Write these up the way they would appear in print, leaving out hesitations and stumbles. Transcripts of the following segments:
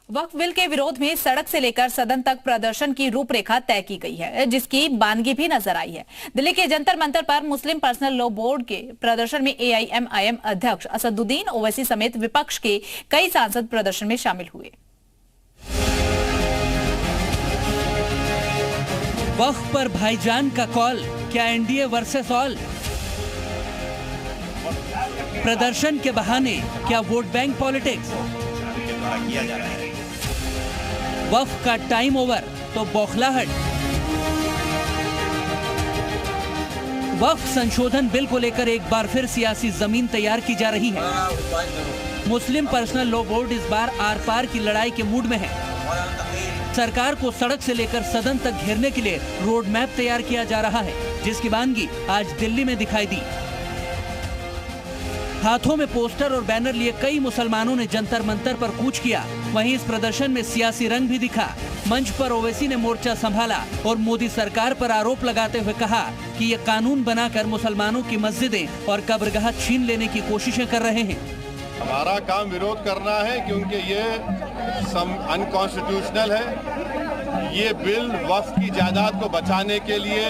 वक्फ bill के विरोध में सड़क से लेकर सदन तक प्रदर्शन की रूपरेखा तय की गई है, जिसकी बानगी भी नजर आई है। दिल्ली के जंतर मंतर पर मुस्लिम पर्सनल लॉ बोर्ड के प्रदर्शन में एआईएमआईएम अध्यक्ष असदुद्दीन ओवैसी समेत विपक्ष के कई सांसद प्रदर्शन में शामिल हुए। वक्फ पर भाईजान का कॉल, क्या एनडीए वर्सेस ऑल? प्रदर्शन के बहाने क्या वोट बैंक पॉलिटिक्स? वक्फ का टाइम ओवर तो बौखलाहट। वक्फ संशोधन बिल को लेकर एक बार फिर सियासी जमीन तैयार की जा रही है। मुस्लिम पर्सनल लॉ बोर्ड इस बार आर पार की लड़ाई के मूड में है। सरकार को सड़क से लेकर सदन तक घेरने के लिए रोड मैप तैयार किया जा रहा है, जिसकी बानगी आज दिल्ली में दिखाई दी। हाथों में पोस्टर और बैनर लिए कई मुसलमानों ने जंतर मंतर पर कूच किया। वहीं इस प्रदर्शन में सियासी रंग भी दिखा। मंच पर ओवैसी ने मोर्चा संभाला और मोदी सरकार पर आरोप लगाते हुए कहा कि ये कानून बनाकर मुसलमानों की मस्जिदें और कब्रगाह छीन लेने की कोशिशें कर रहे हैं। हमारा काम विरोध करना है क्योंकि ये अनकॉन्स्टिट्यूशनल है। ये बिल वक्फ की जायदाद को बचाने के लिए,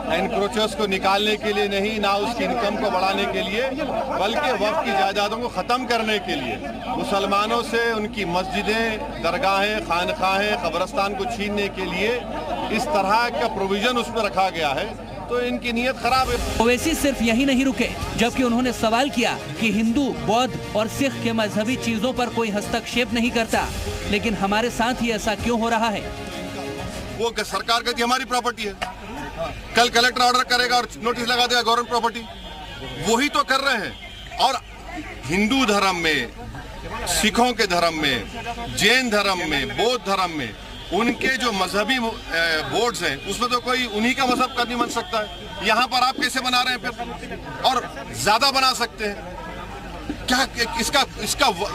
एनक्रोचर्स को निकालने के लिए नहीं, ना उसकी इनकम को बढ़ाने के लिए, बल्कि वक्फ की जायदादों को ख़त्म करने के लिए, मुसलमानों से उनकी मस्जिदें, दरगाहें, खानखाहें, कब्रस्तान को छीनने के लिए इस तरह का प्रोविजन उसमें रखा गया है। तो इनकी नीयत खराब है। ओवैसी सिर्फ यही नहीं रुके, जबकि उन्होंने सवाल किया कि हिंदू, बौद्ध और सिख के मजहबी चीजों पर कोई हस्तक्षेप नहीं करता, लेकिन हमारे साथ ही ऐसा क्यों हो रहा है? वो सरकार कहती है हमारी प्रॉपर्टी है, कल कलेक्टर ऑर्डर करेगा और नोटिस लगा देगा गवर्नमेंट प्रॉपर्टी। वही तो कर रहे हैं। और हिंदू धर्म में, सिखों के धर्म में, जैन धर्म में, बौद्ध धर्म में उनके जो मजहबी बोर्ड्स हैं उसमें तो कोई उन्हीं का मजहब का नहीं बन सकता है। यहाँ पर आप कैसे बना रहे हैं फिर? और ज्यादा बना सकते हैं क्या?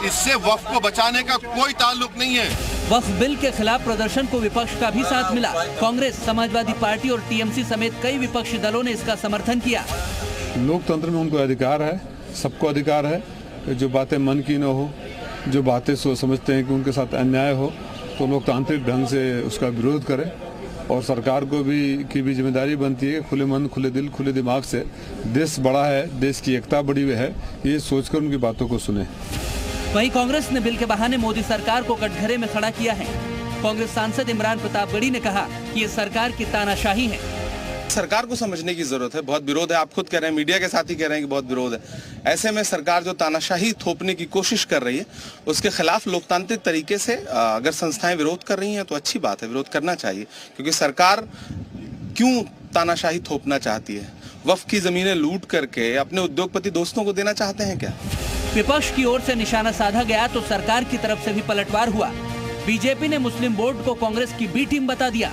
इससे वक्फ को बचाने का कोई ताल्लुक नहीं है। वक्फ बिल के खिलाफ प्रदर्शन को विपक्ष का भी साथ मिला। कांग्रेस, समाजवादी पार्टी और टीएमसी समेत कई विपक्षी दलों ने इसका समर्थन किया। लोकतंत्र में उनको अधिकार है, सबको अधिकार है। जो बातें मन की न हो, जो बातें समझते हैं कि उनके साथ अन्याय हो, तो लोकतांत्रिक ढंग से उसका विरोध करें। और सरकार को भी जिम्मेदारी बनती है खुले मन, खुले दिल, खुले दिमाग से देश बड़ा है, देश की एकता बड़ी हुई है, ये सोचकर उनकी बातों को सुने। वहीं कांग्रेस ने बिल के बहाने मोदी सरकार को कटघरे में खड़ा किया है। कांग्रेस सांसद इमरान प्रतापगढ़ी ने कहा कि ये सरकार की तानाशाही है। सरकार को समझने की जरूरत है। बहुत विरोध है, आप खुद कह रहे हैं, मीडिया के साथ ही कह रहे हैं कि बहुत विरोध है। ऐसे में सरकार जो तानाशाही थोपने की कोशिश कर रही है, उसके खिलाफ लोकतांत्रिक तरीके से अगर संस्थाएं विरोध कर रही हैं तो अच्छी बात है, विरोध करना चाहिए। क्योंकि सरकार क्यों तानाशाही थोपना चाहती है? वक्फ की जमीनें लूट करके अपने उद्योगपति दोस्तों को देना चाहते हैं क्या? विपक्ष की ओर से निशाना साधा गया तो सरकार की तरफ से भी पलटवार हुआ। बीजेपी ने मुस्लिम बोर्ड को कांग्रेस की बी टीम बता दिया।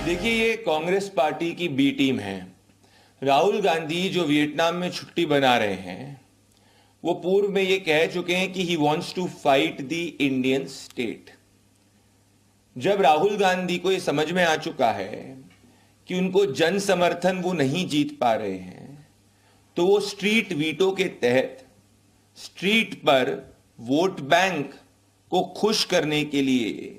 देखिए, ये कांग्रेस पार्टी की बी टीम है। राहुल गांधी जो वियतनाम में छुट्टी बना रहे हैं, वो पूर्व में ये कह चुके हैं कि he wants to fight the Indian state. जब राहुल गांधी को ये समझ में आ चुका है कि उनको जन समर्थन वो नहीं जीत पा रहे हैं, तो वो स्ट्रीट वीटो के तहत स्ट्रीट पर वोट बैंक को खुश करने के लिए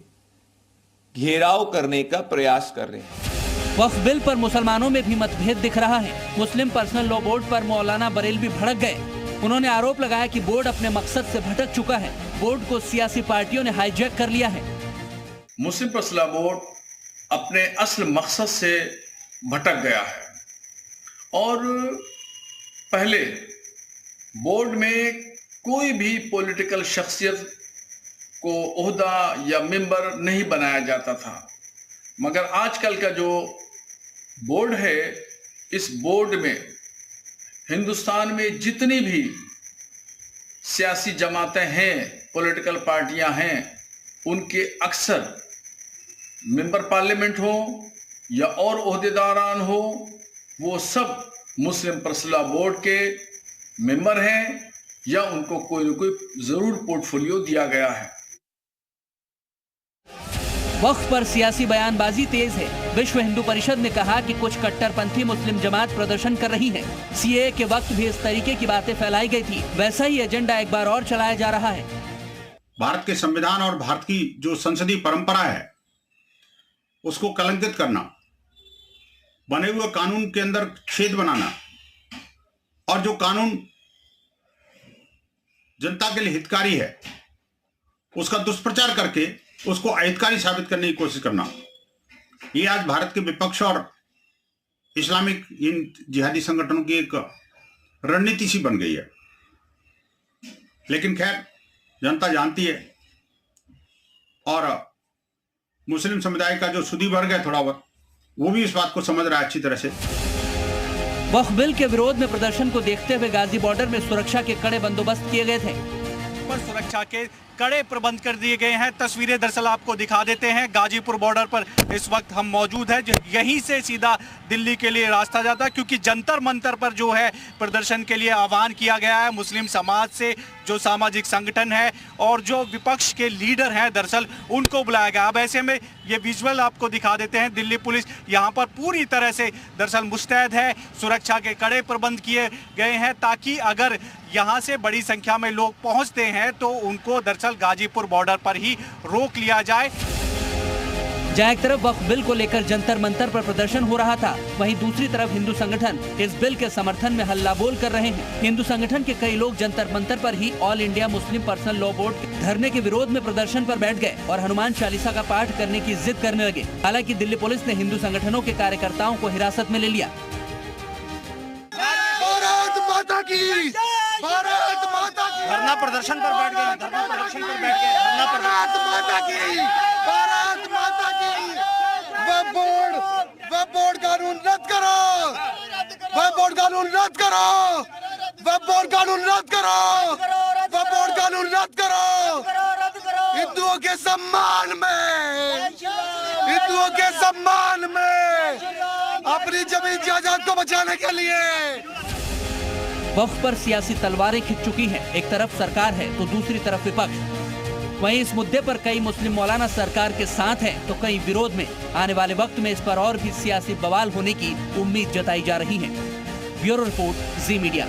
घेराव करने का प्रयास कर रहे हैं। वक्फ बिल पर मुसलमानों में भी मतभेद दिख रहा है। मुस्लिम पर्सनल लॉ बोर्ड पर मौलाना बरेलवी भड़क गए। उन्होंने आरोप लगाया कि बोर्ड अपने मकसद से भटक चुका है। बोर्ड को सियासी पार्टियों ने हाईजैक कर लिया है। मुस्लिम पर्सनल लॉ बोर्ड अपने असल मकसद से भटक गया है और पहले बोर्ड में कोई भी पॉलिटिकल शख्सियत को ओहदा या मेंबर नहीं बनाया जाता था। मगर आजकल का जो बोर्ड है, इस बोर्ड में हिंदुस्तान में जितनी भी सियासी जमातें हैं, पॉलिटिकल पार्टियां हैं, उनके अक्सर मेंबर पार्लियामेंट हो या और ओहदेदारान हो, वो सब मुस्लिम पर्सनल लॉ बोर्ड के मेंबर हैं या उनको कोई न कोई जरूर पोर्टफोलियो दिया गया है। वक्फ पर सियासी बयानबाजी तेज है। विश्व हिंदू परिषद ने कहा कि कुछ कट्टरपंथी मुस्लिम जमात प्रदर्शन कर रही है। सीएए के वक्त भी इस तरीके की बातें फैलाई गई थी। वैसा ही एजेंडा एक बार और चलाया जा रहा है। भारत के संविधान और भारत की जो संसदीय परंपरा है उसको कलंकित करना, बने हुए कानून के अंदर छेद बनाना और जो कानून जनता के लिए हितकारी है उसका दुष्प्रचार करके उसको अहितकारी साबित करने की कोशिश करना, ये आज भारत के विपक्ष और इस्लामिक इन जिहादी संगठनों की एक रणनीति सी बन गई है। लेकिन खैर जनता जानती है और मुस्लिम समुदाय का जो सुधी वर्ग है थोड़ा बहुत, वो भी इस बात को समझ रहा है अच्छी तरह से। वक्फ बिल के विरोध में प्रदर्शन को देखते हुए गाजी बॉर्डर में सुरक्षा के कड़े बंदोबस्त किए गए थे। पर सुरक्षा के कड़े प्रबंध कर दिए गए हैं। तस्वीरें दरअसल आपको दिखा देते हैं। गाजीपुर बॉर्डर पर इस वक्त हम मौजूद हैं। यहीं से सीधा दिल्ली के लिए रास्ता जाता है, क्योंकि जंतर मंतर पर जो है प्रदर्शन के लिए आह्वान किया गया है मुस्लिम समाज से, जो सामाजिक संगठन है और जो विपक्ष के लीडर हैं दरअसल उनको बुलाया गया। अब ऐसे में ये विजुअल आपको दिखा देते हैं। दिल्ली पुलिस यहाँ पर पूरी तरह से दरअसल मुस्तैद है। सुरक्षा के कड़े प्रबंध किए गए हैं ताकि अगर यहाँ से बड़ी संख्या में लोग पहुँचते हैं तो उनको दरअसल गाजीपुर बॉर्डर पर ही रोक लिया जाए। जहाँ एक तरफ वक्फ बिल को लेकर जंतर मंतर पर प्रदर्शन हो रहा था, वहीं दूसरी तरफ हिंदू संगठन इस बिल के समर्थन में हल्ला बोल कर रहे हैं। हिंदू संगठन के कई लोग जंतर मंतर पर ही all India Muslim personal law board के धरने के विरोध में प्रदर्शन पर बैठ गए और हनुमान चालीसा का पाठ करने की जिद करने लगे। हालांकि दिल्ली पुलिस ने हिंदू संगठनों के कार्यकर्ताओं को हिरासत में ले लिया। धरना प्रदर्शन पर बैठ गए। धरना प्रदर्शन पर बैठ गए। भारत माता की, भारत माता की। वक्फ बोर्ड कानून रद्द करो, वक्फ बोर्ड कानून रद्द करो, वक्फ बोर्ड कानून रद्द करो, वक्फ बोर्ड कानून रद्द करो। हिंदुओं के सम्मान में, हिंदुओं के सम्मान में अपनी जमीन जायदाद को बचाने के लिए वक्फ पर सियासी तलवारें खिंच चुकी हैं। एक तरफ सरकार है तो दूसरी तरफ विपक्ष। वहीं इस मुद्दे पर कई मुस्लिम मौलाना सरकार के साथ हैं तो कई विरोध में। आने वाले वक्त में इस पर और भी सियासी बवाल होने की उम्मीद जताई जा रही है। ब्यूरो रिपोर्ट, जी मीडिया।